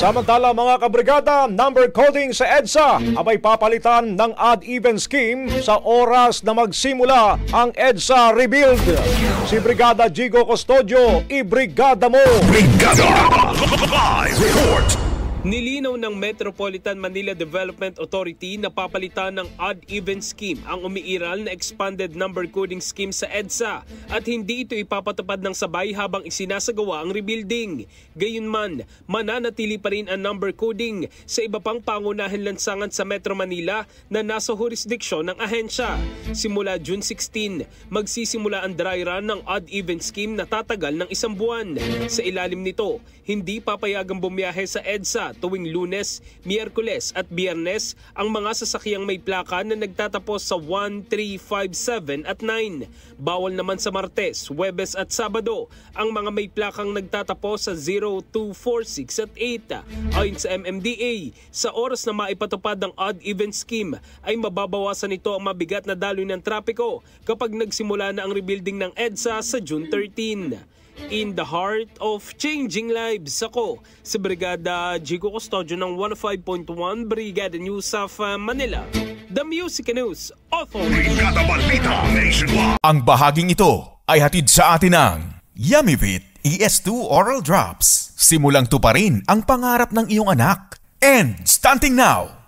Samantala mga kabrigada, number coding sa EDSA abay papalitan ng odd-even scheme sa oras na magsimula ang EDSA Rebuild. Si Brigada Jigo Custodio, ibrigada mo! Brigada! Live report! Nilinaw ng Metropolitan Manila Development Authority na papalitan ng odd-even scheme ang umiiral na expanded number coding scheme sa EDSA at hindi ito ipapatupad ng sabay habang isinasagawa ang rebuilding. Gayunman, mananatili pa rin ang number coding sa iba pang pangunahing lansangan sa Metro Manila na nasa jurisdiksyon ng ahensya. Simula June 16, magsisimula ang dry run ng odd-even scheme na tatagal ng 1 buwan. Sa ilalim nito, hindi papayagang bumiyahe sa EDSA tuwing Lunes, Miyerkules at Biyernes ang mga sasakyang may plaka na nagtatapos sa 1, 3, 5, 7 at 9. Bawal naman sa Martes, Huwebes at Sabado ang mga may plakang nagtatapos sa 0, 2, 4, 6 at 8. Ayon sa MMDA, sa oras na maipatupad ng odd-even scheme ay mababawasan nito ang mabigat na daloy ng trapiko kapag nagsimula na ang rebuilding ng EDSA sa June 13. In the heart of changing lives, ako si Brigada Jigo Custodio ng 105.1 Brigada News of Manila, The Music News Authority. Brigada Balita Nationwide. Ang bahaging ito ay hatid sa atin ng Yummy-Vit ES2 Oral Drops. Simulang tuparin ang pangarap ng iyong anak. And stunting now,